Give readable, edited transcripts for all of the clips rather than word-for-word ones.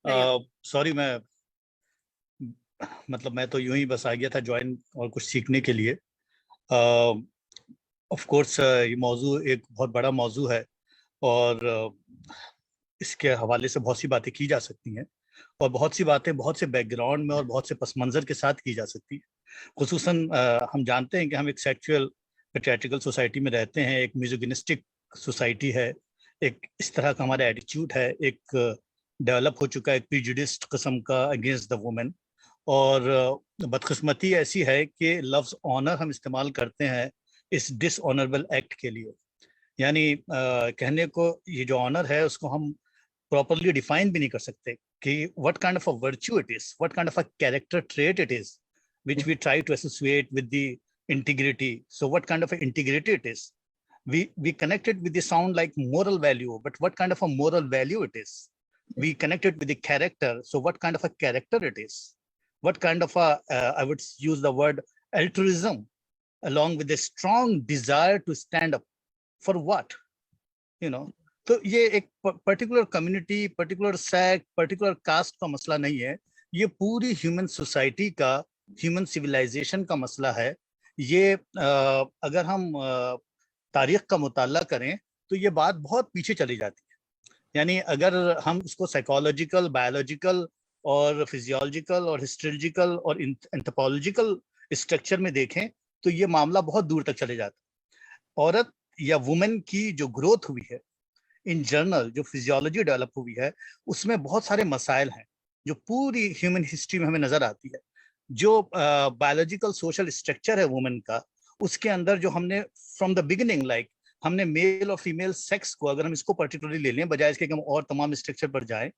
نہیں سوری میں مطلب میں تو یوں ہی بس آ گیا تھا جوائن اور کچھ سیکھنے کے لیے. آف کورس یہ موضوع ایک بہت بڑا موضوع ہے اور اس کے حوالے سے بہت سی باتیں کی جا سکتی ہیں اور بہت سی باتیں بہت سے بیک گراؤنڈ میں اور بہت سے پس منظر کے ساتھ کی جا سکتی ہیں. خصوصاً ہم جانتے ہیں کہ ہم ایک سیکچوئل پیٹریارچل سوسائٹی میں رہتے ہیں, ایک میزوگنسٹک سوسائٹی ہے, ایک اس طرح کا ہمارا ایٹیچیوڈ ہے, ایک ڈیولپ ہو چکا ہے ایک پریجوڈسڈ قسم کا اگینسٹ دا وومن. اور بدقسمتی ایسی ہے کہ لفظ آنر ہم استعمال کرتے ہیں اس ڈس آنریبل ایکٹ کے لیے. یعنی کہنے کو یہ جو آنر ہے اس کو ہم پراپرلی ڈیفائن بھی نہیں کر سکتے کہ what kind of a virtue it is, what kind of a character trait it is, which we try to associate with the integrity. So what kind of a integrity it is? We connect it with the sound like moral value, but what kind of a moral value it is? We connect it with the character. So what kind of a character it is? What kind of a, I would use the word altruism, along with a strong desire to stand up for what? You know, تو یہ ایک particular community, particular sect, particular caste کا مسئلہ نہیں ہے, یہ پوری human society کا, ہیومن سویلائزیشن کا مسئلہ ہے. یہ اگر ہم تاریخ کا مطالعہ کریں تو یہ بات بہت پیچھے چلی جاتی ہے. یعنی اگر ہم اس کو سائیکالوجیکل, بایولوجیکل اور فزیولوجیکل اور ہسٹریولوجیکل اور انتھروپولوجیکل اسٹرکچر میں دیکھیں تو یہ معاملہ بہت دور تک چلے جاتا ہے. عورت یا وومن کی جو گروتھ ہوئی ہے ان جنرل, جو فزیولوجی ڈیولپ ہوئی ہے, اس میں بہت سارے مسائل ہیں جو پوری ہیومن ہسٹری میں ہمیں نظر آتی ہے. جو بایولوجیکل سوشل اسٹرکچر ہے وومن کا, اس کے اندر جو ہم نے فرام دا بگننگ, لائک ہم نے میل اور فیمیل سیکس کو, اگر ہم اس کو پرٹیکولرلی لے لیں بجائے اس کے کہ ہم اور تمام اسٹرکچر پر جائیں,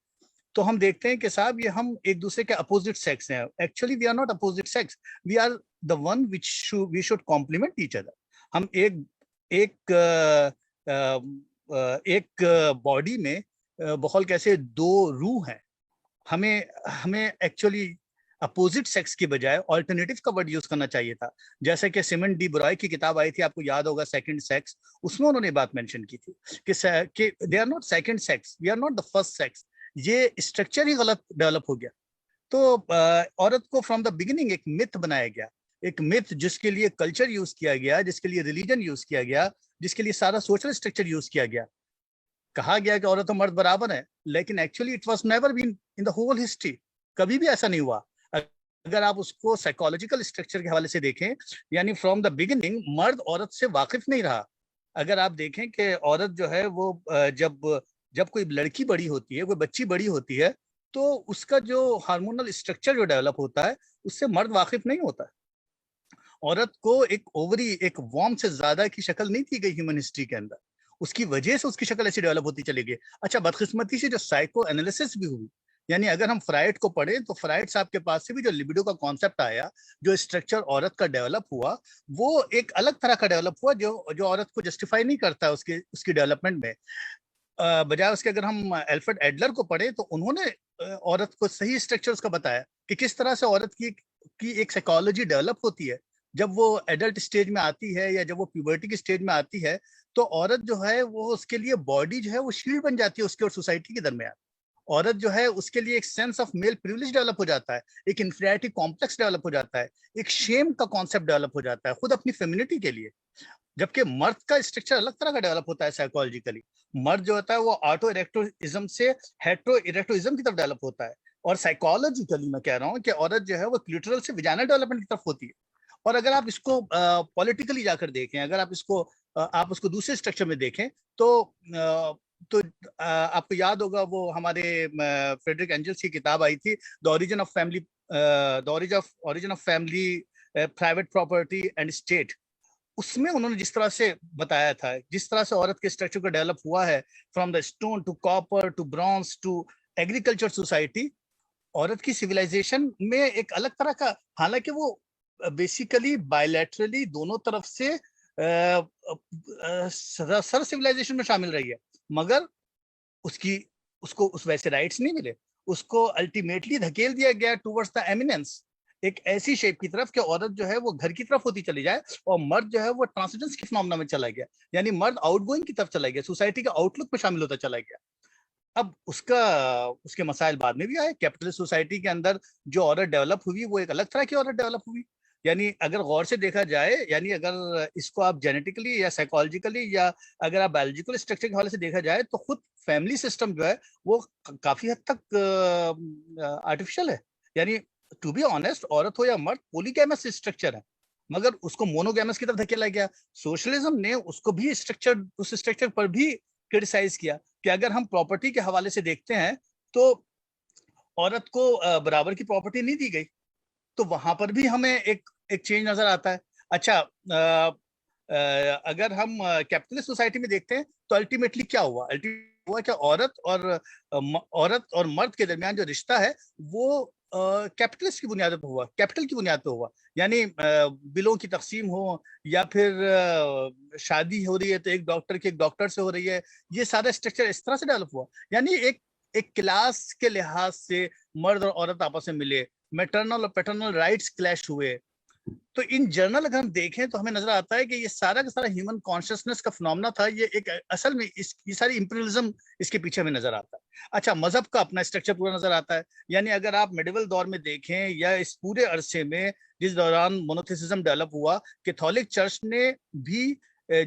تو ہم دیکھتے ہیں کہ صاحب یہ ہم ایک دوسرے کے اپوزٹ سیکس ہیں. Actually we are not opposite sex, we are the one which we should complement each other. ہم ایک باڈی میں بقول کیسے دو روح ہیں. ہمیں ایکچولی اپوزٹ سیکس کی بجائے آلٹرنیٹیو کا ورڈ یوز کرنا چاہیے تھا. جیسے کہ سیمن ڈی برائے کی کتاب آئی تھی, آپ کو یاد ہوگا, سیکنڈ سیکس, اس میں انہوں نے بات مینشن کی تھی کہ they are not second sex, we are not the first sex. یہ اسٹرکچر ہی غلط ڈیولپ ہو گیا. تو عورت کو فرام دا بگننگ ایک متھ بنایا گیا, ایک متھ جس کے لیے کلچر یوز کیا گیا, جس کے لیے ریلیجن یوز کیا گیا, جس کے لیے سارا سوشل اسٹرکچر یوز کیا گیا. کہا گیا کہ عورت و مرد برابر ہے, لیکن actually it was never been in the whole history. کبھی بھی ایسا نہیں ہوا. اگر آپ اس کو سائیکالوجیکل اسٹرکچر کے حوالے سے دیکھیں, یعنی فرام دا بگننگ مرد عورت سے واقف نہیں رہا. اگر آپ دیکھیں کہ عورت جو ہے وہ جب کوئی لڑکی بڑی ہوتی ہے, کوئی بچی بڑی ہوتی ہے, تو اس کا جو ہارمونل اسٹرکچر جو ڈیولپ ہوتا ہے اس سے مرد واقف نہیں ہوتا. عورت کو ایک اووری, ایک وارم سے زیادہ کی شکل نہیں دی گئی ہیومن ہسٹری کے اندر. اس کی وجہ سے اس کی شکل ایسی ڈیولپ ہوتی چلی گئی. اچھا, بدقسمتی سے جو سائیکو انالیسس بھی ہوئی, یعنی اگر ہم فرائڈ کو پڑھیں تو فرائڈ صاحب کے پاس سے بھی جو لیبیڈو کا کانسیپٹ آیا, جو اسٹرکچر عورت کا ڈیولپ ہوا, وہ ایک الگ طرح کا ڈیولپ ہوا جو عورت کو جسٹیفائی نہیں کرتا اس کی ڈیولپمنٹ میں. بجائے اس کے اگر ہم الفریڈ ایڈلر کو پڑھیں تو انہوں نے عورت کو صحیح اسٹرکچر اس کا بتایا کہ کس طرح سے عورت کی ایک سائیکالوجی ڈیولپ ہوتی ہے. جب وہ ایڈلٹ اسٹیج میں آتی ہے یا جب وہ پیوبرٹی کی اسٹیج میں آتی ہے, تو عورت جو ہے وہ اس کے لیے باڈی جو ہے وہ شیلڈ بن جاتی ہے اس کے اور سوسائٹی کے درمیان. عورت جو ہے اس کے لیے ایک sense of male privilege develop ہو جاتا ہے, ایک انفیریٹی کمپلیکس ڈیولپ ہو جاتا ہے, ایک شیم کا کانسیپٹ ڈیولپ ہو جاتا ہے خود اپنی فیمینٹی کے لیے. جبکہ مرد کا اسٹرکچر الگ طرح کا ڈیولپ ہوتا ہے سائیکالوجیکلی. مرد جو ہوتا ہے وہ آٹو اریکٹوازم سے ہیٹرو اریکٹوازم کی طرف ڈیولپ ہوتا ہے, اور سائیکالوجیکلی میں کہہ رہا ہوں کہ عورت جو ہے وہ کلیٹرل سے ویجائنل ڈیولپمنٹ کی طرف ہوتی ہے. اور اگر آپ اس کو پولیٹیکلی جا کر دیکھیں, اگر آپ اس کو دوسرے اسٹرکچر میں دیکھیں تو آپ کو یاد ہوگا وہ ہمارے فریڈرک اینجلس کی کتاب آئی تھی, the origin of family, private property and state. اس میں انہوں نے جس طرح سے بتایا تھا, جس طرح سے عورت کے اسٹرکچر کا ڈیولپ ہوا ہے from the stone to copper to bronze to agriculture society, عورت کی سویلائزیشن میں ایک الگ طرح کا, حالانکہ وہ بیسیکلی بائیلیٹرلی دونوں طرف سے سر سویلائزیشن میں شامل رہی ہے, مگر اس کو ویسے رائٹس نہیں ملے. اس کو الٹیمیٹلی دھکیل دیا گیا ٹوورڈز دا ایمیننس, ایک ایسی شیپ کی طرف کہ عورت جو ہے وہ گھر کی طرف ہوتی چلی جائے, اور مرد جو ہے وہ ٹرانسیڈنس کی فنومنا میں چلا گیا, یعنی مرد آؤٹ گوئنگ کی طرف چلا گیا, سوسائٹی کے آؤٹ لک میں شامل ہوتا چلا گیا. اب اس کے مسائل بعد میں بھی آئے. کیپٹلسٹ سوسائٹی کے اندر جو عورت ڈیولپ ہوئی وہ ایک الگ طرح کی عورت ڈیولپ ہوئی. یعنی اگر غور سے دیکھا جائے, یعنی اگر اس کو آپ جینیٹیکلی یا سائیکولوجیکلی یا اگر آپ بایولوجیکل اسٹرکچر کے حوالے سے دیکھا جائے تو خود فیملی سسٹم جو ہے وہ کافی حد تک آرٹیفیشل ہے. یعنی ٹو بی آنےسٹ, عورت ہو یا مرد, پولیگیمس اسٹرکچر ہے, مگر اس کو مونوگیمس کی طرف دھکیلا گیا. سوشلزم نے اس کو بھی اس اسٹرکچر پر بھی کرٹیسائز کیا کہ اگر ہم پراپرٹی کے حوالے سے دیکھتے ہیں تو عورت کو برابر کی پراپرٹی نہیں دی گئی, تو وہاں پر بھی ہمیں ایک چینج نظر آتا ہے. اچھا, اگر ہم کیپٹلسٹ سوسائٹی میں دیکھتے ہیں تو الٹیمیٹلی کیا ہوا؟ ہوا کہ عورت اور مرد کے درمیان جو رشتہ ہے وہ کیپٹلسٹ کی بنیاد پہ ہوا, کیپٹل کی بنیاد پہ ہوا. یعنی بلوں کی تقسیم ہو یا پھر شادی ہو رہی ہے تو ایک ڈاکٹر کی ایک ڈاکٹر سے ہو رہی ہے, یہ سارا اسٹرکچر اس طرح سے ڈیولپ ہوا. یعنی ایک کلاس کے لحاظ سے مرد اور عورت آپس میں ملے, میٹرنل اور پیٹرنل رائٹس کلیش ہوئے. تو ان جرنل اگر ہم دیکھیں تو ہمیں نظر آتا ہے کہ یہ سارا کا سارا ہیومن کانشیسنس کا فنومنا تھا. یہ ایک اصل میں یہ ساری امپیریلزم اس کے پیچھے ہمیں نظر آتا ہے. اچھا, مذہب کا اپنا اسٹرکچر پورا نظر آتا ہے. یعنی اگر آپ میڈیول دور میں دیکھیں یا اس پورے عرصے میں جس دوران مونوتھیسزم ڈیولپ ہوا, کیتھولک چرچ نے بھی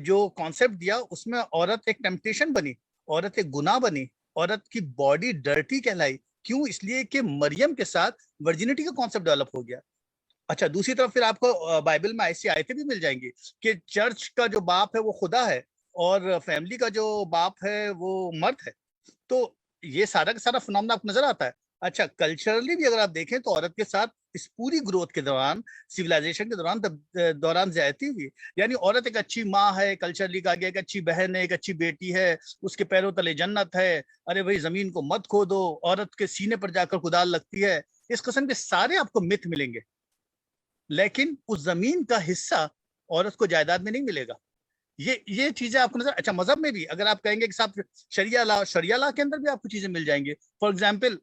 جو کانسیپٹ دیا اس میں عورت ایک ٹیمپٹیشن بنی, عورت ایک گناہ بنی, عورت کی باڈی ڈرٹی کہلائی. کیوں؟ اس لیے کہ مریم کے ساتھ ورجینٹی کا کانسیپٹ ڈیولپ ہو گیا. اچھا, دوسری طرف پھر آپ کو بائبل میں ایسی آیتیں بھی مل جائیں گی کہ چرچ کا جو باپ ہے وہ خدا ہے اور فیملی کا جو باپ ہے وہ مرد ہے. تو یہ سارا کا سارا فنومنا آپ کو نظر آتا ہے. اچھا, کلچرلی بھی اگر آپ دیکھیں تو عورت کے ساتھ اس پوری گروتھ کے دوران, سویلائزیشن کے دوران زیادتی ہوئی. یعنی عورت ایک اچھی ماں ہے, کلچرلی کہا گیا ایک اچھی بہن ہے, ایک اچھی بیٹی ہے, اس کے پیروں تلے جنت ہے, ارے بھائی زمین کو مت کھودو, عورت کے سینے پر جا کر کدال لگتی ہے. اس قسم کے سارے آپ کو مت ملیں گے, لیکن اس زمین کا حصہ عورت کو جائیداد میں نہیں ملے گا. یہ چیزیں آپ کو نظر. اچھا, مذہب میں بھی اگر آپ کہیں گے کہ صاحب شریعہ لا کے اندر بھی آپ کو چیزیں مل جائیں گے. فار ایگزامپل,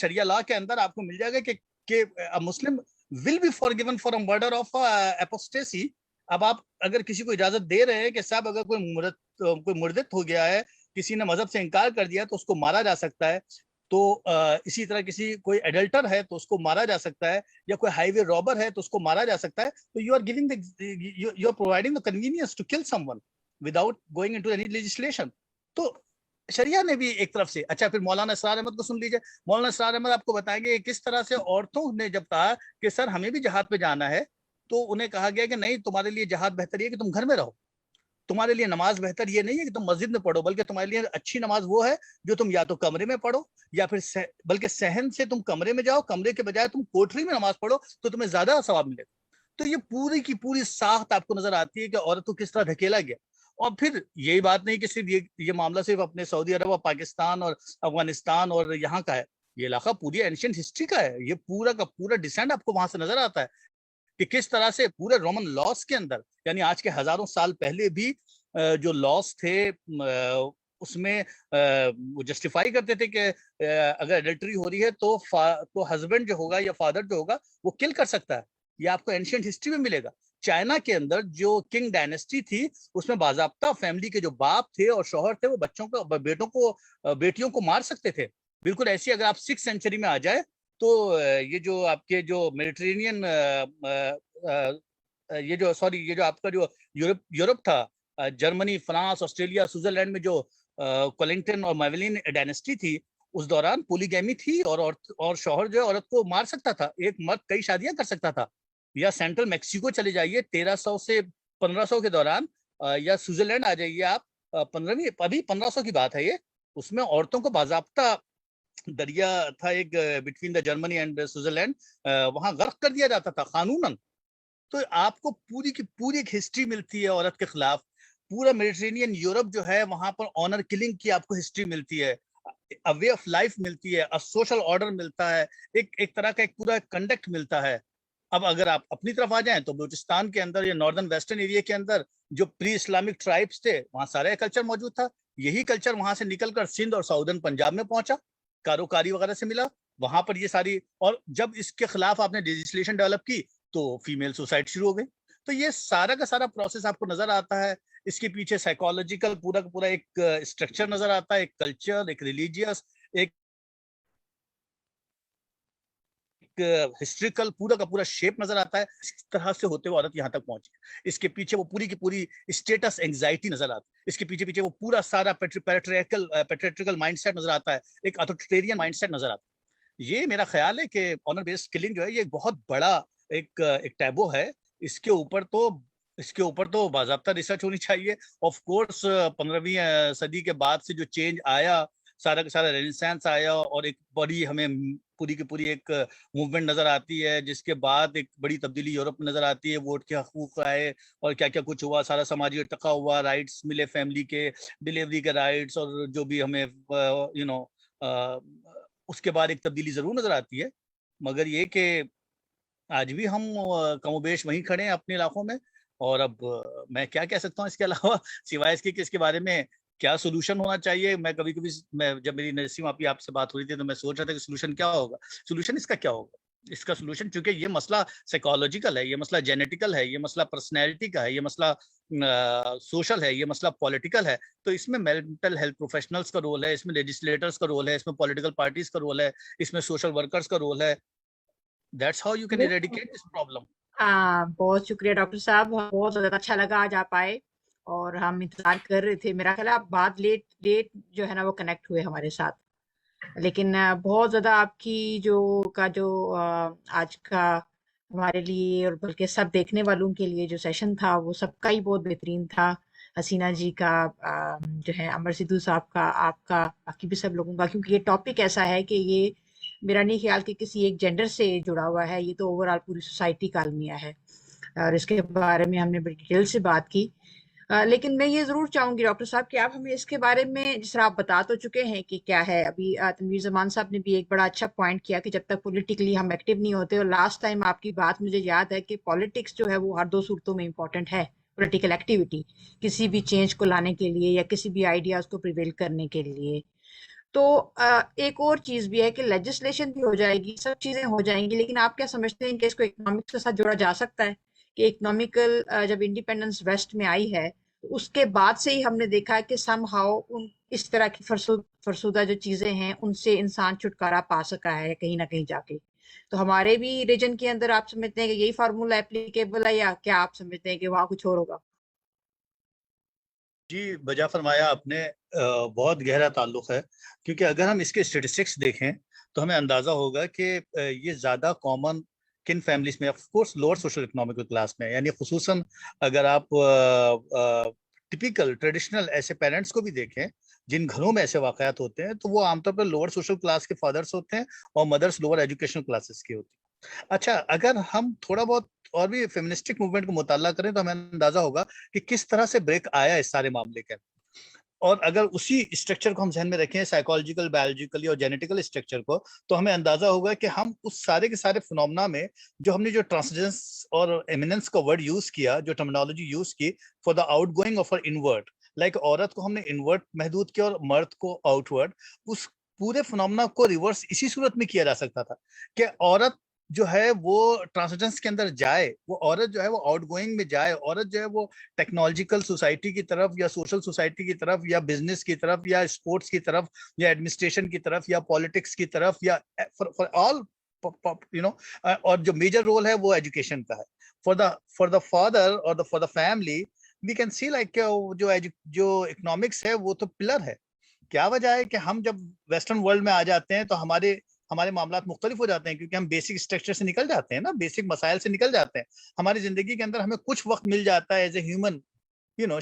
شریعہ لا کے اندر آپ کو مل جائے گا کہ Muslim will be forgiven for murder of apostasy. اب آپ اگر کسی کو اجازت دے رہے ہیں کہ صاحب اگر کوئی مردد ہو گیا ہے, کسی نے مذہب سے انکار کر دیا تو اس کو مارا جا سکتا ہے. تو اسی طرح کوئی ایڈلٹر ہے تو اس کو مارا جا سکتا ہے, یا کوئی ہائی وے رابر ہے تو اس کو مارا جا سکتا ہے. تو you are providing the convenience to kill someone without going into any legislation. تو شریعہ نے بھی ایک طرف سے. اچھا, پھر مولانا اسرار احمد کو سن لیجیے. مولانا اسرار احمد آپ کو بتائیں گے کس طرح سے عورتوں نے جب کہا کہ سر ہمیں بھی جہاد پہ جانا ہے, تو انہیں کہا گیا کہ نہیں, تمہارے لیے جہاد بہتر یہ کہ تم گھر میں رہو, تمہارے لیے نماز بہتر یہ نہیں ہے کہ تم مسجد میں پڑھو, بلکہ تمہارے لیے اچھی نماز وہ ہے جو تم یا تو کمرے میں پڑھو یا پھر بلکہ صحن سے تم کمرے میں جاؤ, کمرے کے بجائے تم کوٹری میں نماز پڑھو تو تمہیں زیادہ ثواب ملے گا. تو یہ پوری کی پوری ساخت آپ کو نظر آتی ہے کہ عورت کو کس طرح دھکیلا گیا. اور پھر یہی بات نہیں کہ صرف یہ معاملہ صرف اپنے سعودی عرب اور پاکستان اور افغانستان اور یہاں کا ہے, یہ علاقہ پوری اینشینٹ ہسٹری کا ہے. یہ پورا کا پورا ڈسینڈ آپ کو وہاں سے نظر آتا ہے کہ کس طرح سے پورے رومن لاس کے اندر, یعنی آج کے ہزاروں سال پہلے بھی جو لاس تھے اس میں وہ جسٹیفائی کرتے تھے کہ اگر ایڈلٹری ہو رہی ہے تو ہسبینڈ جو ہوگا یا فادر جو ہوگا وہ کل کر سکتا ہے. یہ آپ کو اینشینٹ ہسٹری میں ملے گا. چائنا کے اندر جو کنگ ڈائنیسٹی تھی اس میں باضابطہ فیملی کے جو باپ تھے اور شوہر تھے وہ بچوں کو, بیٹیوں کو مار سکتے تھے. بالکل ایسی اگر آپ 6th سینچری میں آ جائے تو یہ جو آپ کے جو میڈیٹرینین یہ جو آپ کا جو یورپ تھا, جرمنی, فرانس, آسٹریلیا, سوئٹزرلینڈ میں جو کولنگٹن اور میولین ڈائنیسٹی تھی, اس دوران پولیگیمی تھی اور شوہر جو ہے عورت کو مار سکتا تھا, ایک مرد کئی شادیاں کر سکتا تھا. یا سینٹرل میکسیکو چلے جائیے 1300 سے 1500 کے دوران, یا سوئٹزرلینڈ آ جائیے آپ, 1500 کی بات ہے یہ, اس میں عورتوں کو باضابطہ دریا تھا ایک between the Germany and Switzerland, وہاں غرق کر دیا جاتا تھا قانوناً. تو آپ کو پوری کی پوری ایک ہسٹری ملتی ہے عورت کے خلاف. پورا میڈیٹرینین یورپ جو ہے وہاں پر آنر کلنگ کی آپ کو ہسٹری ملتی ہے, وے آف لائف ملتی ہے, سوشل آرڈر ملتا ہے, ایک طرح کا ایک پورا کنڈکٹ ملتا ہے. اب اگر آپ اپنی طرف آ جائیں تو بلوچستان کے اندر یا ناردرن ویسٹرن ایریا کے اندر جو پری اسلامک ٹرائبس تھے وہاں سارا کلچر موجود تھا. یہی کلچر وہاں سے نکل کر سندھ اور ساؤدرن پنجاب میں پہنچا, کاروکاری وغیرہ سے ملا وہاں پر یہ ساری, اور جب اس کے خلاف آپ نے لیجسلیشن ڈیولپ کی تو فیمیل سوسائڈ شروع ہو گئی. تو یہ سارا کا سارا پروسیس آپ کو نظر آتا ہے اس کے پیچھے سائیکولوجیکل پورا کا پورا ایک اسٹرکچر نظر آتا ہے, ایک کلچر, ایک ریلیجیس, ایک ہسٹریکل پورا کا پورا شیپ نظر آتا ہے. اس طرح سے ہوتے ہوئے عورت یہاں تک پہنچی. اس کے پیچھے وہ پوری کی پوری اسٹیٹس اینگزائٹی نظر آتی ہے. اس کے پیچھے وہ پورا سارا پیٹریٹریکل مائنڈ سیٹ نظر آتا ہے, ایک اتھارٹیرین مائنڈ سیٹ نظر آتا ہے. یہ میرا خیال ہے کہ آنر بیسڈ کلنگ جو ہے یہ بہت بڑا ایک ٹیبو ہے. اس کے اوپر تو باضابطہ ریسرچ ہونی چاہیے. آف کورس 15ویں صدی کے بعد سے جو چینج آیا, سارا کا سارا رینیسانس آیا, اور ایک بڑی ہمیں پوری کی پوری ایک موومنٹ نظر آتی ہے, جس کے بعد ایک بڑی تبدیلی یورپ میں نظر آتی ہے. ووٹ کے حقوق آئے اور کیا کیا کچھ ہوا, سارا سماجی ارتقا ہوا, رائٹس ملے فیملی کے, ڈیلیوری کے رائٹس, اور جو بھی ہمیں اس کے بعد ایک تبدیلی ضرور نظر آتی ہے. مگر یہ کہ آج بھی ہم کم و بیش وہیں کھڑے ہیں اپنے علاقوں میں. اور اب میں کیا کہہ سکتا ہوں اس کے علاوہ, سوائے اس کے کہ اس کے بارے میں کیا سولوشن ہونا چاہیے. میں کبھی جب میری نسیم آپ سے بات ہو رہی تھی تو میں سوچ رہا تھا کہ سولوشن کیا ہوگا. سولوشن اس کا کیا ہوگا, اس کا سولوشن, چونکہ یہ مسئلہ سائیکالوجیکل ہے, یہ مسئلہ جینیٹیکل ہے, یہ مسئلہ پرسنالٹی کا ہے, یہ مسئلہ سوشل ہے, یہ مسئلہ پولیٹیکل ہے. تو اس میں مینٹل ہیلتھ پروفیشنلز کا رول ہے, اس میں لیجسلیٹرز کا رول ہے, اس میں پولیٹیکل پارٹیز کا رول ہے, اس میں سوشل ورکرز کا رول ہے. That's how you can eradicate this problem. بہت شکریہ ڈاکٹر صاحب, بہت زیادہ اچھا لگا آج آپ آئے, اور ہم انتظار کر رہے تھے. میرا خیال ہے آپ بعد لیٹ جو ہے نا وہ کنیکٹ ہوئے ہمارے ساتھ, لیکن بہت زیادہ آپ کی جو آج کا ہمارے لیے اور بلکہ سب دیکھنے والوں کے لیے جو سیشن تھا وہ سب کا ہی بہت بہترین تھا. حسینہ جی کا, جو ہے امر سدھو صاحب کا, آپ کا, باقی بھی سب لوگوں کا, کیونکہ یہ ٹاپک ایسا ہے کہ یہ میرا نہیں خیال کہ کسی ایک جینڈر سے جڑا ہوا ہے, یہ تو اوور آل پوری سوسائٹی کا المیہ ہے, اور اس کے بارے میں ہم نے بڑی ڈیٹیل سے بات کی. لیکن میں یہ ضرور چاہوں گی ڈاکٹر صاحب کہ آپ ہمیں اس کے بارے میں, جس طرح آپ بتا تو چکے ہیں کہ کیا ہے, ابھی تنویر زمان صاحب نے بھی ایک بڑا اچھا پوائنٹ کیا کہ جب تک پولیٹیکلی ہم ایکٹیو نہیں ہوتے, اور لاسٹ ٹائم آپ کی بات مجھے یاد ہے کہ پالیٹکس جو ہے وہ ہر 2 صورتوں میں امپورٹنٹ ہے. پولیٹیکل ایکٹیویٹی کسی بھی چینج کو لانے کے لیے یا کسی بھی آئیڈیاز کو پریویل کرنے کے لیے. تو ایک اور چیز بھی ہے کہ لیجسلیشن بھی ہو جائے گی, سب چیزیں ہو جائیں گی, لیکن آپ کیا سمجھتے ہیں کہ اس کو اکنامکس کے ساتھ جوڑا جا سکتا ہے؟ کہ اکنامیکل جب انڈیپینڈنس ویسٹ میں آئی ہے تو اس کے بعد سے ہی ہم نے دیکھا کہ سم ہاؤ اس طرح کی فرسودہ جو چیزیں ہیں ان سے انسان چھٹکارا پا سکا ہے کہیں نہ کہیں جا کے. تو ہمارے بھی ریجن کے اندر آپ سمجھتے ہیں کہ یہی فارمولا اپلیکیبل ہے, یا کیا آپ سمجھتے ہیں کہ وہاں کچھ اور ہوگا؟ جی بجا فرمایا آپ نے, بہت گہرا تعلق ہے, کیونکہ اگر ہم اس کے اسٹیٹسٹکس دیکھیں تو ہمیں اندازہ ہوگا کہ یہ زیادہ کامن کن فیملیز میں, of course lower social economical class میں, یعنی خصوصاً اگر آپ ٹپیکل ٹریڈیشنل ایسے پیرنٹس کو بھی دیکھیں جن گھروں میں ایسے واقعات ہوتے ہیں, تو وہ عام طور پر لوور سوشل کلاس کے فادرس ہوتے ہیں اور مدرس لوور ایجوکیشنل کلاسز کی ہوتی ہیں. اچھا, اگر ہم تھوڑا بہت اور بھی فیمنسٹک موومنٹ کو مطالعہ کریں تو ہمیں اندازہ ہوگا کہ کس طرح سے بریک آیا اس سارے معاملے کے. اور اگر اسی اسٹرکچر کو ہم ذہن میں رکھیں, سائیکولوجیکل, بایولوجیکلی اور جینیٹیکل اسٹرکچر کو, تو ہمیں اندازہ ہوگا کہ ہم اس سارے کے سارے فنومنا میں جو ہم نے جو ٹرانسجنس اور ایمیننس کا ورڈ یوز کیا, جو ٹرمینالوجی یوز کی for the out going of invert, like عورت کو ہم نے انورٹ محدود کیا اور مرد کو آؤٹ ورڈ, اس پورے فنومنا کو ریورس اسی صورت میں کیا جا سکتا تھا کہ عورت جو ہے وہ ٹرانسجنس کے اندر جائے, وہ عورت جو ہے وہ آؤٹ گوئنگ میں جائے, عورت جو ہے وہ ٹیکنالوجیکل سوسائٹی کی طرف یا سوشل سوسائٹی کی طرف یا بزنس کی طرف یا اسپورٹس کی طرف یا ایڈمنسٹریشن کی طرف یا پالیٹکس کی طرف, یا فار آل اور جو میجر رول ہے وہ ایجوکیشن کا ہے. فار دا فادر اور for the family we can see like جو اکنامکس ہے وہ تو پلر ہے. کیا وجہ ہے کہ ہم جب ویسٹرن ورلڈ میں آ جاتے ہیں تو ہمارے معاملات مختلف ہو جاتے ہیں, کیونکہ ہم بیسک اسٹرکچر سے نکل جاتے ہیں نا, بیسک مسائل سے نکل جاتے ہیں. ہماری زندگی کے اندر ہمیں کچھ وقت مل جاتا ہے ایز اے ہیومن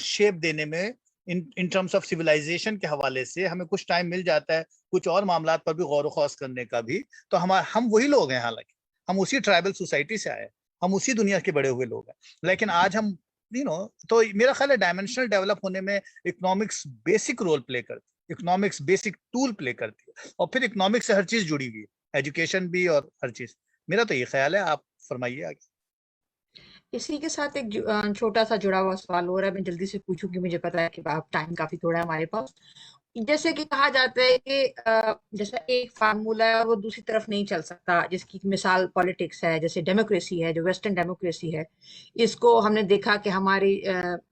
شیپ دینے میں, ان ٹرمز آف سویلائزیشن کے حوالے سے ہمیں کچھ ٹائم مل جاتا ہے کچھ اور معاملات پر بھی غور و خوض کرنے کا بھی. تو ہم وہی لوگ ہیں, حالانکہ ہم اسی ٹرائبل سوسائٹی سے آئے, ہم اسی دنیا کے بڑے ہوئے لوگ ہیں, لیکن آج ہم تو میرا خیال ہے ڈائمینشنل ڈیولپ ہونے میں اکنامکس بیسک رول پلے کرتی ہے, اکنامکس بیسک ٹول پلے کرتی ہے, اور پھر اکنامکس سے ہر چیز جڑی ہوئی ہے, ایجوکیشن بھی اور ہر چیز. میرا تو یہ خیال ہے, آپ فرمائیے آگے. اسی کے ساتھ ایک چھوٹا سا جڑا ہوا سوال ہو رہا ہے, میں جلدی سے پوچھوں کہ مجھے پتا ہے کہ ٹائم کافی تھوڑا ہے ہمارے پاس. جیسے کہ کہا جاتا ہے کہ جیسا ایک فارمولا ہے اور وہ دوسری طرف نہیں چل سکتا، جس کی مثال پالیٹکس ہے، جیسے ڈیموکریسی ہے جو ویسٹرن ڈیموکریسی ہے. اس کو ہم نے دیکھا کہ ہمارے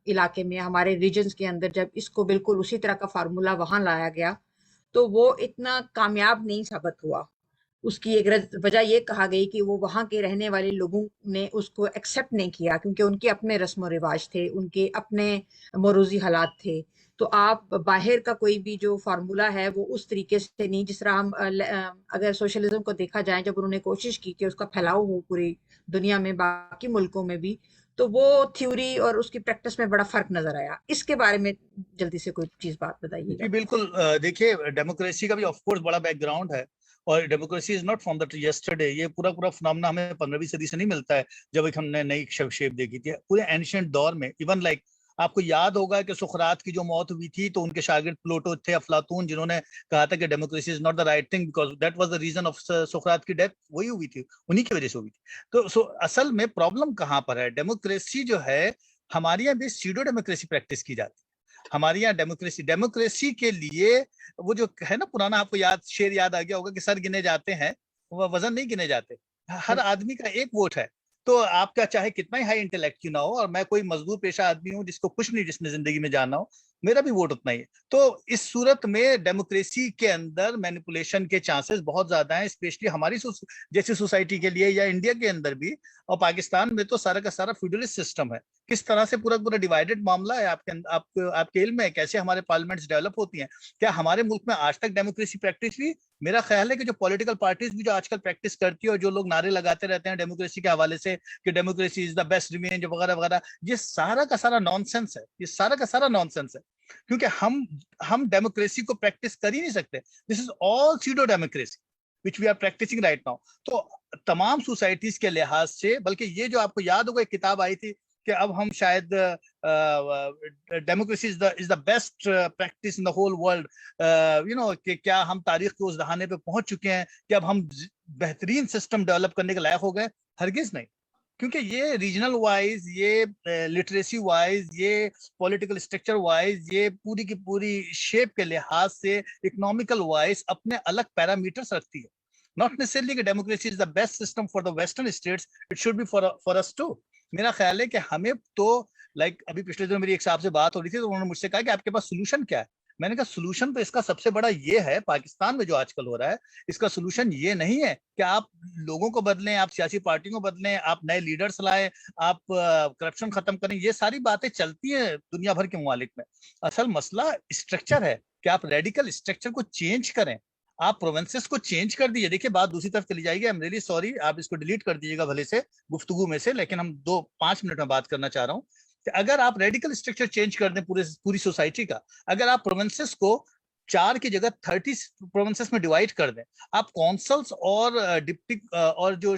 علاقے میں، ہمارے ریجنز کے اندر جب اس کو بالکل اسی طرح کا فارمولا وہاں لایا گیا تو وہ اتنا کامیاب نہیں ثابت ہوا. اس کی ایک وجہ یہ کہا گئی کہ وہ وہاں کے رہنے والے لوگوں نے اس کو ایکسیپٹ نہیں کیا، کیونکہ ان کے اپنے رسم و رواج تھے، ان کے اپنے موروثی حالات تھے. تو آپ باہر کا کوئی بھی جو فارمولا ہے وہ اس طریقے سے نہیں، جس طرح ہم اگر سوشلزم کو دیکھا جائے، جب انہوں نے کوشش کی کہ اس کا پھیلاؤ ہو پوری دنیا میں، باقی ملکوں میں بھی، تو وہ تھیوری اور اس کی پریکٹس میں بڑا فرق نظر آیا. اس کے بارے میں جلدی سے کوئی چیز بات بتائیے گا. جی بالکل. دیکھیے ڈیموکریسی کا بھی آف کورس بڑا بیک گراؤنڈ ہے، اور democracy is not from the yesterday. یہ پورا فنامنا ہمیں 15ویں صدی سے نہیں ملتا ہے، جب ایک ہم نے نئی شیپ دیکھی تھی. پورے اینشینٹ دور میں ایون لائک آپ کو یاد ہوگا کہ سقراط کی جو موت ہوئی تھی تو ان کے شاگرد پلوٹو تھے، افلاطون، جنہوں نے کہا تھا کہ democracy is not the right thing because that was the reason of سقراط کی ڈیتھ. وہی ہوئی تھی، انہی کی وجہ سے ہوئی تھی. تو اصل میں پرابلم کہاں پر ہے؟ ڈیموکریسی جو ہے ہمارے یہاں بھی سیڈو ڈیموکریسی پریکٹس کی جاتی ہے. ہمارے یہاں ڈیموکریسی کے لیے وہ جو ہے نا پرانا، آپ کو شعر یاد آ گیا ہوگا کہ سر گنے جاتے ہیں، وہ وزن نہیں گنے جاتے. ہر آدمی کا ایک ووٹ ہے. تو آپ کا چاہے کتنا ہی ہائی انٹلیکٹ کیوں نہ ہو، اور میں کوئی مزدور پیشہ آدمی ہوں جس کو کچھ نہیں، جس نے زندگی میں جانا ہو، میرا بھی ووٹ اتنا ہی ہے. تو اس صورت میں ڈیموکریسی کے اندر مینیپولیشن کے چانسز بہت زیادہ ہیں، اسپیشلی ہماری جیسی سوسائٹی کے لیے، یا انڈیا کے اندر بھی. اور پاکستان میں تو سارا کا سارا فیوڈلسٹ سسٹم ہے. کس طرح سے پورا ڈیوائیڈڈ معاملہ ہے. آپ کے علم میں کیسے ہمارے پارلیمنٹس ڈیولپ ہوتی ہیں؟ کیا ہمارے ملک میں آج تک ڈیموکریسی پریکٹس ہوئی؟ میرا خیال ہے کہ جو پولیٹیکل پارٹیز بھی جو آج کل پریکٹس کرتی ہے، اور جو لوگ نعرے لگاتے رہتے ہیں ڈیموکریسی کے حوالے سے کہ democracy is the best revenge وغیرہ وغیرہ، یہ سارا کا سارا نان سینس ہے. یہ سارا کا سارا نان سینس ہے، کیونکہ ہم ڈیموکریسی کو پریکٹس کر ہی نہیں سکتے. This is all pseudo democracy which we are practicing right now. تو تمام سوسائٹیز کے لحاظ سے، بلکہ یہ جو آپ کو یاد ہوگا ایک کتاب آئی تھی کہ اب ہم شاید democracy is the best practice in the whole world, کہ کیا ہم تاریخ کے اس دہانے پہ پہنچ چکے ہیں کہ اب ہم بہترین سسٹم ڈیولپ کرنے کے لائق ہو گئے؟ ہرگز نہیں. کیونکہ یہ ریجنل وائز، یہ لٹریسی وائز، یہ پولیٹیکل اسٹرکچر وائز، یہ پوری کی پوری شیپ کے لحاظ سے اکنامیکل وائز اپنے الگ پیرامیٹرز رکھتی ہے. ناٹ نیسیسرلی کہ democracy is the best system for the western states, it should be for us too. میرا خیال ہے کہ ہمیں تو لائک ابھی پچھلے دنوں میری ایک صاحب سے بات ہو رہی تھی تو انہوں نے مجھ سے کہا کہ آپ کے پاس سولوشن کیا ہے؟ میں نے کہا سولوشن تو اس کا سب سے بڑا یہ ہے، پاکستان میں جو آج کل ہو رہا ہے اس کا سولوشن یہ نہیں ہے کہ آپ لوگوں کو بدلیں، آپ سیاسی پارٹیوں کو بدلیں، آپ نئے لیڈرز لائیں، آپ کرپشن ختم کریں. یہ ساری باتیں چلتی ہیں دنیا بھر کے ممالک میں. اصل مسئلہ اسٹرکچر ہے کہ آپ ریڈیکل اسٹرکچر کو چینج کریں. آپ پروونسز کو چینج کر دیجیے. دیکھیے بات دوسری طرف چلی جائے گی. I'm really sorry، آپ اس کو ڈیلیٹ کر دیجیے گا بھلے سے گفتگو میں سے، لیکن ہم 5 منٹ میں بات کرنا چاہ رہا ہوں کہ اگر آپ ریڈیکل اسٹرکچر چینج کر دیں پوری سوسائٹی کا، اگر آپ پروونسز کو 4 کی جگہ 30 پروونسز میں ڈیوائڈ کر دیں، آپ کونسلز اور ڈپٹی اور جو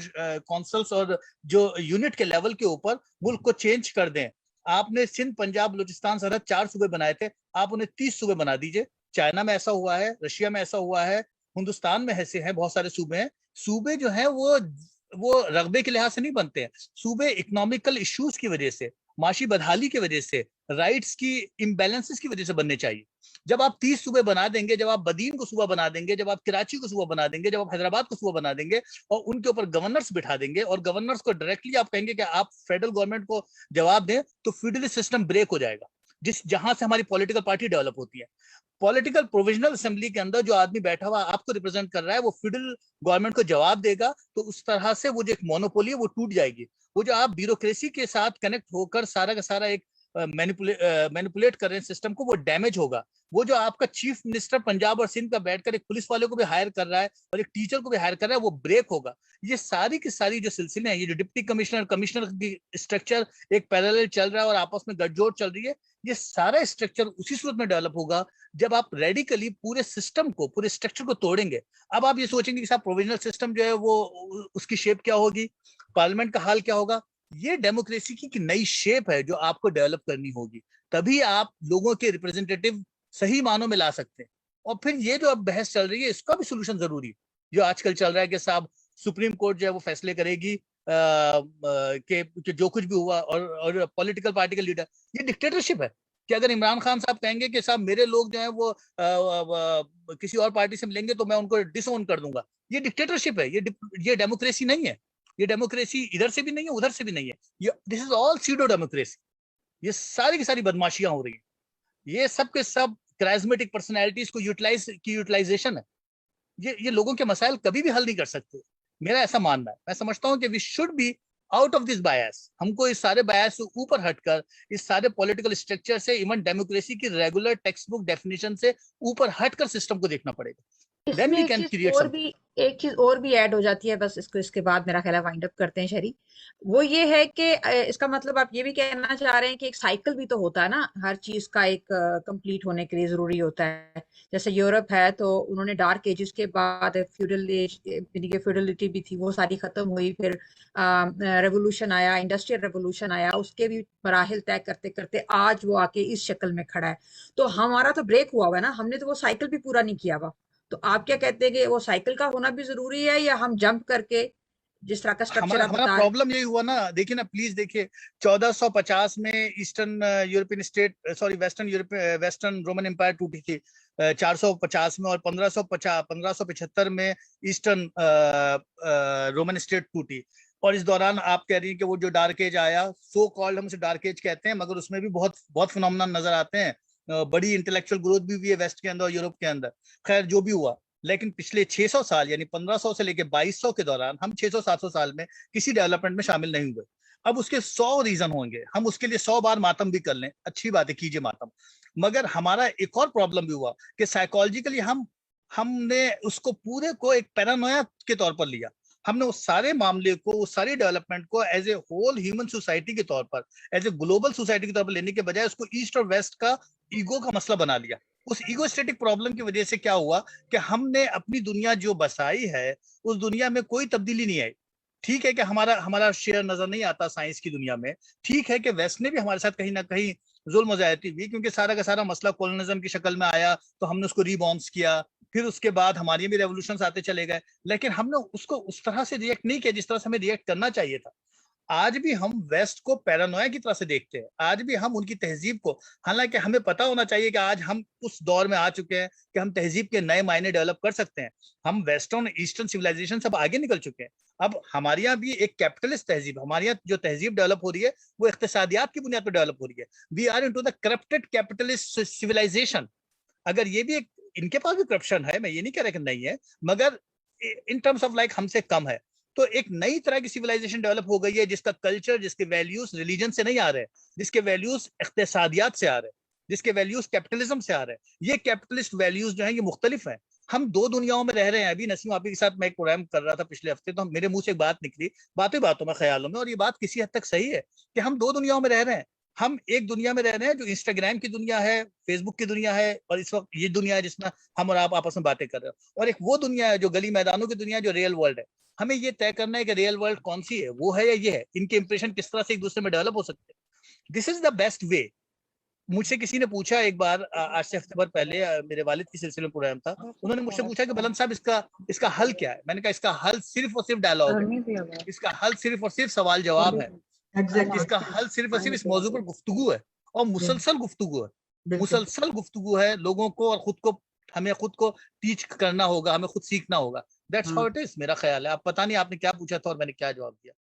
کونسلز اور جو یونٹ کے لیول کے اوپر ملک کو چینج کر دیں. آپ نے سندھ، پنجاب، بلوچستان، سرحد 4 صوبے بنائے تھے، آپ انہیں 30 صوبے بنا دیجئے. چائنا میں ایسا ہوا ہے، رشیا میں ایسا ہوا ہے، ہندوستان میں ایسے ہیں بہت سارے صوبے ہیں. صوبے جو ہیں وہ رقبے کے لحاظ سے نہیں بنتے ہیں. صوبے اکنامیکل ایشوز کی وجہ سے، معاشی بدحالی کی وجہ سے، رائٹس کی امبیلنسز کی وجہ سے بننے چاہیے. جب آپ 30 صوبے بنا دیں گے، جب آپ بدین کو صوبہ بنا دیں گے، جب آپ کراچی کو صوبہ بنا دیں گے، جب آپ حیدرآباد کو صوبہ بنا دیں گے اور ان کے اوپر گورنرز بٹھا دیں گے اور گورنرز کو ڈائریکٹلی آپ کہیں گے کہ آپ فیڈرل گورنمنٹ کو جواب دیں، تو فیوڈلسٹ سسٹم بریک ہو جائے گا جہاں سے ہماری پولیٹیکل پارٹی ڈیولپ ہوتی ہے. پولیٹیکل پروویژنل اسمبلی کے اندر جو آدمی بیٹھا ہوا آپ کو ریپرزینٹ کر رہا ہے، وہ فیڈرل گورنمنٹ کو جواب دے گا، تو اس طرح سے وہ جو ایک مونوپولی ہے وہ ٹوٹ جائے گی. وہ جو آپ بیوروکریسی کے ساتھ کنیکٹ ہو کر سارا کا سارا ایک مینیپولیٹ کر رہے ہیں سسٹم کو، وہ ڈیمیج ہوگا. وہ جو آپ کا چیف منسٹر پنجاب اور سندھ کا بیٹھ کر ایک پولیس والے کو بھی ہائر کر رہا ہے اور ایک ٹیچر کو بھی ہائر کر رہا ہے، وہ بریک ہوگا. یہ ساری کی ساری جو سلسلے ہیں، یہ جو ڈپٹی کمشنر کی اسٹرکچر ایک پیرالل چل رہا ہے اور آپس میں گٹھ جوڑ چل رہی ہے، یہ سارا اسٹرکچر اسی صورت میں ڈیولپ ہوگا جب آپ ریڈیکلی پورے سسٹم کو، پورے اسٹرکچر کو توڑیں گے. اب آپ یہ سوچیں گے کہ صاحب پروویژنل سسٹم جو ہے وہ اس کی شیپ کیا ہوگی، پارلیمنٹ کا حال کیا ہوگا. یہ ڈیموکریسی کی نئی شیپ ہے جو آپ کو ڈیولپ کرنی ہوگی، تبھی آپ لوگوں کے ریپرزینٹیٹیو صحیح معنوں میں لا سکتے ہیں. اور پھر یہ جو اب بحث چل رہی ہے اس کا بھی سولوشن ضروری ہے، جو آج کل چل رہا ہے کہ صاحب سپریم کورٹ جو ہے وہ فیصلے کرے گی کہ جو کچھ بھی ہوا، اور پولیٹیکل پارٹی کا لیڈر. یہ ڈکٹیٹرشپ ہے. کہ اگر عمران خان صاحب کہیں گے کہ صاحب میرے لوگ جو ہیں وہ کسی اور پارٹی سے ملیں گے تو میں ان کو ڈس اون کر دوں گا. یہ ڈکٹیٹرشپ ہے, یہ ڈیموکریسی نہیں ہے. یہ ڈیموکریسی ادھر سے بھی نہیں ہے, ادھر سے بھی نہیں ہے. دس از آل سیڈو ڈیموکریسی. یہ ساری کی ساری بدماشیاں ہو رہی ہیں. یہ سب کے سب کرائزمیٹک پرسنالٹیز کو یوٹیلائزیشن ہے. یہ لوگوں کے مسائل کبھی بھی حل نہیں کر سکتے. میرا ایسا ماننا ہے. میں سمجھتا ہوں کہ we should be out of this bias. ہم کو اس سارے بایاس سے اوپر ہٹ کر, اس سارے پولیٹیکل اسٹرکچر سے, ایون ڈیموکریسی کی ریگولر ٹیکسٹ بک ڈیفینیشن سے اوپر ہٹ کر سسٹم کو دیکھنا پڑے گا. اس دین میں وی ایک کین چیز کریٹ اور سم. بھی ایک چیز اور بھی ایڈ ہو جاتی ہے, بس اس کے بعد میرا خیال ہے وائنڈ اپ کرتے ہیں شہری. وہ یہ ہے کہ اس کا مطلب آپ یہ بھی کہنا چاہ رہے ہیں کہ ایک سائیکل بھی تو ہوتا ہے نا, ہر چیز کا ایک کمپلیٹ ہونے کے لیے ضروری ہوتا ہے. جیسے یورپ ہے تو انہوں نے ڈارک ایجز کے بعد فیوڈل ایج, فیوڈلٹی بھی تھی, وہ ساری ختم ہوئی. پھر ریولوشن آیا, انڈسٹریل ریولوشن آیا, اس کے بھی مراحل طے کرتے کرتے آج وہ آ کے اس شکل میں کھڑا ہے. تو ہمارا تو بریک ہوا ہوا ہے نا, ہم نے تو وہ سائیکل بھی پورا نہیں کیا ہوا. تو آپ کیا کہتے ہیں کہ وہ سائیکل کا ہونا بھی ضروری ہے, یا ہم جمپ کر کے جس طرح کا سٹرکچر آپ ہمارا بتا رہے ہیں؟ پرابلم یہی ہوا نا. دیکھیں نا پلیز, دیکھیے 1450 میں eastern European state, sorry western Roman empire ٹوٹی تھی 450 میں, اور 1575 میں ایسٹرن رومن اسٹیٹ ٹوٹی. اور اس دوران آپ کہہ رہی ہیں کہ وہ جو ڈارک ایج آیا, سو کالڈ ہم اسے ڈارک ایج کہتے ہیں, مگر اس میں بھی بہت فنومنا نظر آتے ہیں. بڑی انٹلیکچوئل گروتھ بھی ہوئی ہے ویسٹ کے اندر اور یورپ کے اندر. خیر جو بھی ہوا, لیکن پچھلے 600 سال یعنی 1500 سے لے کے 2200 کے دوران ہم 600-700 سال میں کسی ڈیولپمنٹ میں شامل نہیں ہوئے. اب اس کے 100 ریزن ہوں گے, ہم اس کے لیے 100 بار ماتم بھی کر لیں, اچھی بات ہے, کیجئے ماتم. مگر ہمارا ایک اور پرابلم بھی ہوا کہ سائیکولوجیکلی ہم نے اس کو پورے کو ایک پیرانویا کے طور پر لیا. ہم نے اس سارے معاملے کو, اس ساری ڈیولپمنٹ کو as a whole human society کے طور پر, ایز اے گلوبل سوسائٹی کے طور پر لینے کے بجائے اس کو ایسٹ اور ویسٹ کا ایگو کا مسئلہ بنا لیا. اس ایگوسٹیٹک پرابلم کی وجہ سے کیا ہوا کہ ہم نے اپنی دنیا جو بسائی ہے اس دنیا میں کوئی تبدیلی نہیں آئی. ٹھیک ہے کہ ہمارا شیئر نظر نہیں آتا سائنس کی دنیا میں, ٹھیک ہے کہ ویسٹ نے بھی ہمارے ساتھ کہیں نہ کہیں ظلم و زیادتی ہوئی, کیونکہ سارا کا سارا مسئلہ کولونزم کی شکل میں آیا تو ہم نے اس کو ری بانس کیا, پھر اس کے بعد ہماری بھی ریولوشنز آتے چلے گئے, لیکن ہم نے اس کو اس طرح سے ریئیکٹ نہیں کیا جس طرح سے ہمیں ریئیکٹ کرنا چاہیے تھا. آج بھی ہم ویسٹ کو پیرانویا کی طرح سے دیکھتے ہیں, آج بھی ہم ان کی تہذیب کو, حالانکہ ہمیں پتا ہونا چاہیے کہ آج ہم اس دور میں آ چکے ہیں کہ ہم تہذیب کے نئے معنی ڈیولپ کر سکتے ہیں. ہم ویسٹرن ایسٹرن سویلائزیشن سب آگے نکل چکے ہیں. اب ہمارے یہاں بھی ایک کیپٹلسٹ تہذیب, ہمارے یہاں جو تہذیب ڈیولپ ہو رہی ہے وہ اقتصادیات کی بنیاد پر ڈیولپ ہو رہی ہے. We are into the corrupted capitalist civilisation. اگر یہ بھی ایک, ان کے پاس بھی کرپشن ہے, میں یہ نہیں کہہ رہا کہ نہیں ہے, مگر ان ٹرمز آف لائک ہم سے کم ہے. تو ایک نئی طرح کی سیولائزیشن ڈیولپ ہو گئی ہے جس کا کلچر, جس کے ویلیوز ریلیجن سے نہیں آ رہے, جس کے ویلیوز اقتصادیات سے آ رہے, جس کے ویلیوز کیپٹلزم سے آ رہے. یہ کیپٹلسٹ ویلیوز جو ہیں یہ مختلف ہیں. ہم دو دنیاؤں میں رہ رہے ہیں. ابھی نسیم آپ کے ساتھ میں ایک پروگرام کر رہا تھا پچھلے ہفتے, تو میرے منہ سے ایک بات نکلی, باتوں میں خیالوں میں, اور یہ بات کسی حد تک صحیح ہے کہ ہم دو دنیاؤں میں رہ رہے ہیں. ہم ایک دنیا میں رہ رہے ہیں جو انسٹاگرام کی دنیا ہے, فیس بک کی دنیا ہے, اور اس وقت یہ دنیا ہے جس میں ہم اور آپ آپس میں باتیں کر رہے ہیں, اور ایک وہ دنیا ہے جو گلی میدانوں کی دنیا ہے, جو ریئل ورلڈ ہے. ہمیں یہ طے کرنا ہے کہ ریئل ورلڈ کون سی ہے, وہ ہے یا یہ ہے, ان کے امپریشن کس طرح سے ایک دوسرے میں ڈیولپ ہو سکتے ہیں. دس از دا بیسٹ وے. مجھ سے کسی نے پوچھا ایک بار, آج سے ہفتے بھر پہلے میرے والد کی سلسلے میں پروگرام تھا, انہوں نے مجھ سے پوچھا کہ بلند صاحب اس کا حل کیا ہے. میں نے کہا اس کا حل صرف اور صرف ڈائلاگ ہے, اس کا حل صرف اور صرف سوال جواب ہے, اس کا حل صرف اور صرف اس موضوع پر گفتگو ہے, اور مسلسل گفتگو ہے لوگوں کو, اور ہمیں خود کو ٹیچ کرنا ہوگا, ہمیں خود سیکھنا ہوگا. That's how it is. میرا خیال ہے. آپ پتہ نہیں آپ نے کیا پوچھا تھا اور میں نے کیا جواب دیا.